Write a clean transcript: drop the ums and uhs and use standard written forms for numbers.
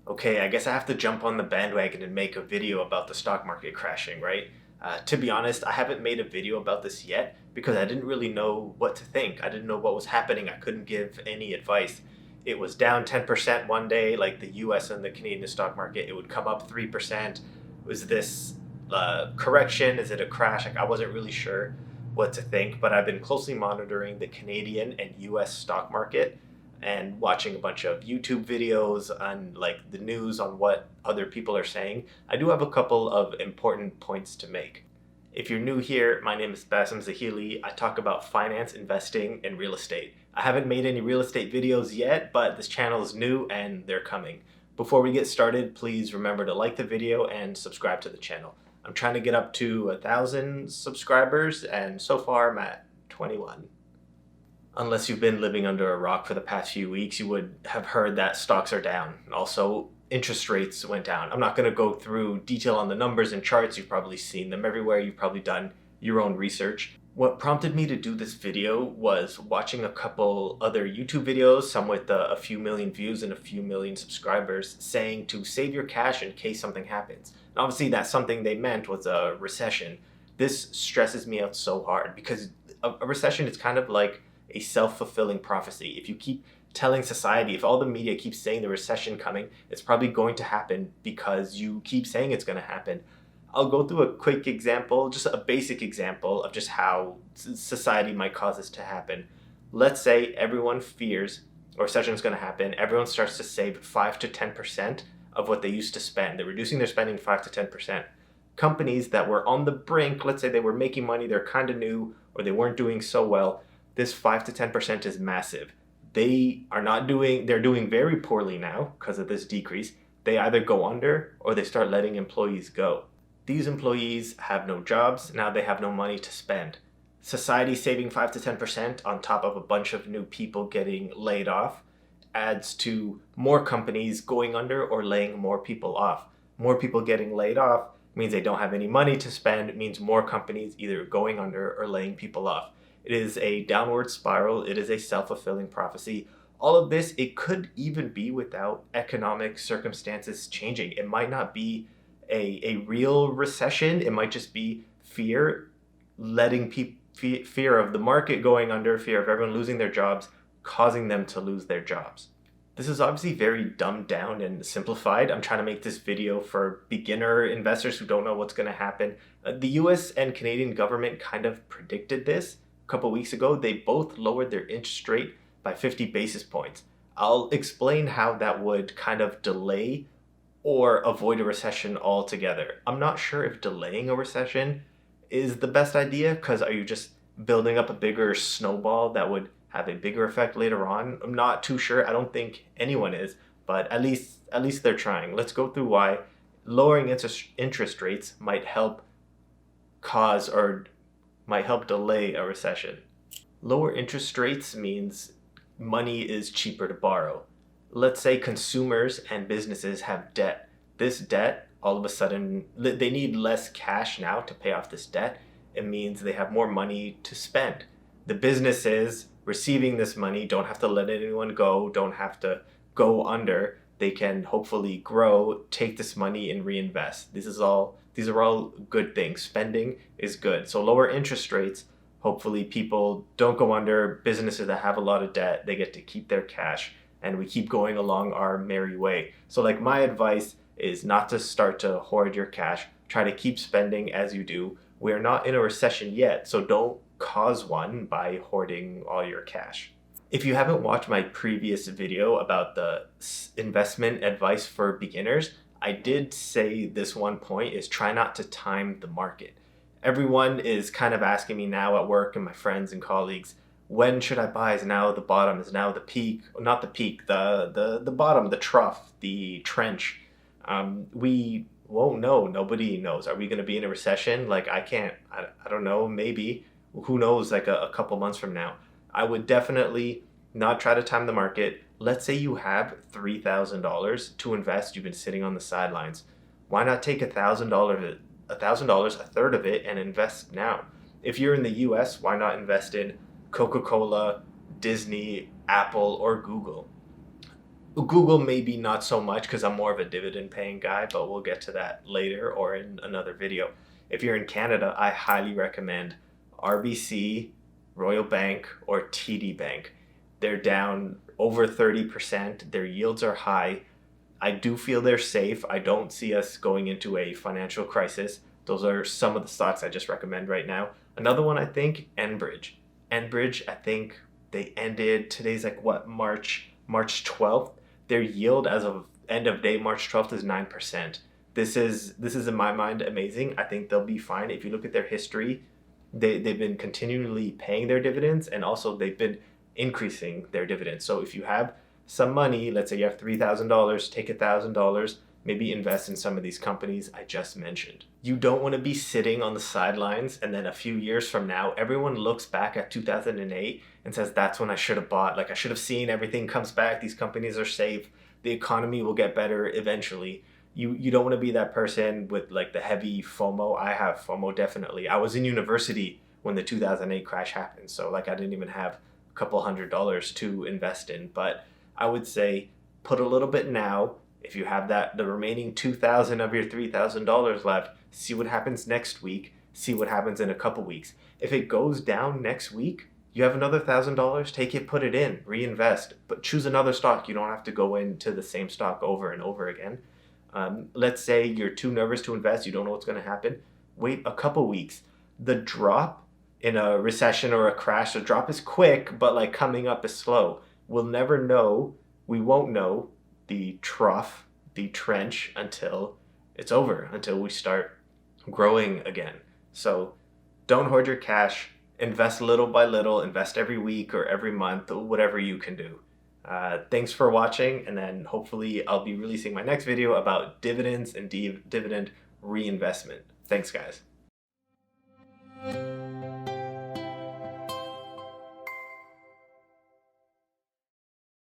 Okay, I guess I have to jump on the bandwagon and make a video about the stock market crashing, right? To be honest, I haven't made a video about this yet because I didn't really know what to think. I didn't know what was happening. I couldn't give any advice. It was down 10% one day, like the US and the Canadian stock market. It would come up 3%. Was this correction? Is it a crash? Like, I wasn't really sure what to think, but I've been closely monitoring the Canadian and US stock market and watching a bunch of YouTube videos on like the news on what other people are saying. I do have a couple of important points to make. If you're new here, my name is Bassem. I talk about finance, investing, and real estate. I haven't made any real estate videos yet, but this channel is new and they're coming. Before we get started, please remember to like the video and subscribe to the channel. I'm trying to get up to 1,000 subscribers, and so far I'm at 21. Unless you've been living under a rock for the past few weeks, you would have heard that stocks are down. Also, interest rates went down. I'm not going to go through detail on the numbers and charts. You've probably seen them everywhere. You've probably done your own research. What prompted me to do this video was watching a couple other YouTube videos, some with a few million views and a few million subscribers, saying to save your cash in case something happens. And obviously that something they meant was a recession. This stresses me out so hard because a recession is kind of like a self-fulfilling prophecy. If you keep telling society, if all the media keeps saying the recession coming, it's probably going to happen because you keep saying it's going to happen. I'll go through a quick example, just a basic example of just how society might cause this to happen. Let's say everyone fears a recession is going to happen. Everyone starts to save 5 to 10% of what they used to spend. They're reducing their spending 5 to 10%. Companies that were on the brink, let's say they were making money, they're kind of new, or they weren't doing so well, this 5 to 10% is massive. They're doing very poorly now because of this decrease. They either go under or they start letting employees go. These employees have no jobs, now they have no money to spend. Society saving 5 to 10% on top of a bunch of new people getting laid off adds to more companies going under or laying more people off. More people getting laid off means they don't have any money to spend, means more companies either going under or laying people off. It is a downward spiral. It is a self-fulfilling prophecy. All of this, it could even be without economic circumstances changing. It might not be a real recession. It might just be fear, fear of the market going under, fear of everyone losing their jobs, causing them to lose their jobs. This is obviously very dumbed down and simplified. I'm trying to make this video for beginner investors who don't know what's going to happen. The US and Canadian government kind of predicted this. A couple weeks ago, they both lowered their interest rate by 50 basis points. I'll explain how that would kind of delay or avoid a recession altogether. I'm not sure if delaying a recession is the best idea, because are you just building up a bigger snowball that would have a bigger effect later on? I'm not too sure. I don't think anyone is, but at least they're trying. Let's go through why lowering interest rates might help cause or might help delay a recession. Lower interest rates means money is cheaper to borrow. Let's say consumers and businesses have debt. This debt, all of a sudden, they need less cash now to pay off this debt. It means they have more money to spend. The businesses receiving this money don't have to let anyone go, don't have to go under. They can hopefully grow, take this money and reinvest. These are all good things. Spending is good. So lower interest rates, hopefully people don't go under. Businesses that have a lot of debt, they get to keep their cash, and we keep going along our merry way. So like, my advice is not to start to hoard your cash. Try to keep spending as you do. We're not in a recession yet, so don't cause one by hoarding all your cash. If you haven't watched my previous video about the investment advice for beginners, I did say this one point is try not to time the market. Everyone is kind of asking me now at work and my friends and colleagues, when should I buy? Is now the bottom? Is now the peak? Not the peak, the bottom, the trough, the trench. We won't know. Nobody knows. Are we going to be in a recession? Like, I don't know, maybe. Who knows, like a couple months from now. I would definitely not try to time the market. Let's say you have $3,000 to invest. You've been sitting on the sidelines. Why not take $1,000, a third of it, and invest now? If you're in the US, why not invest in Coca-Cola, Disney, Apple, or Google? Google maybe not so much because I'm more of a dividend paying guy, but we'll get to that later or in another video. If you're in Canada, I highly recommend RBC, Royal Bank, or TD Bank. They're down over 30%. Their yields are high. I do feel they're safe. I don't see us going into a financial crisis. Those are some of the stocks I just recommend right now. Another one, I think, Enbridge. Enbridge, I think they ended, today's like what, March 12th. Their yield as of end of day March 12th is 9%. This is in my mind amazing. I think they'll be fine. If you look at their history, they've been continually paying their dividends, and also they've been increasing their dividends. So if you have some money, let's say you have $3,000, take $1,000, maybe invest in some of these companies I just mentioned. You don't want to be sitting on the sidelines and then a few years from now, everyone looks back at 2008 and says, that's when I should have bought. Like, I should have seen everything comes back. These companies are safe. The economy will get better eventually. You don't want to be that person with like the heavy FOMO. I have FOMO, definitely. I was in university when the 2008 crash happened. So like I didn't even have a couple $100 to invest in. But I would say put a little bit now. If you have the remaining $2,000 of your $3,000 left, see what happens next week. See what happens in a couple weeks. If it goes down next week, you have another $1,000. Take it, put it in, reinvest, but choose another stock. You don't have to go into the same stock over and over again. Let's say you're too nervous to invest. You don't know what's going to happen. Wait a couple weeks. The drop in a recession or a crash, the drop is quick, but like coming up is slow. We'll never know. We won't know the trough, the trench, until it's over, until we start growing again. So don't hoard your cash. Invest little by little. Invest every week or every month, whatever you can do. Thanks for watching, and then hopefully I'll be releasing my next video about dividends and dividend reinvestment. Thanks, guys.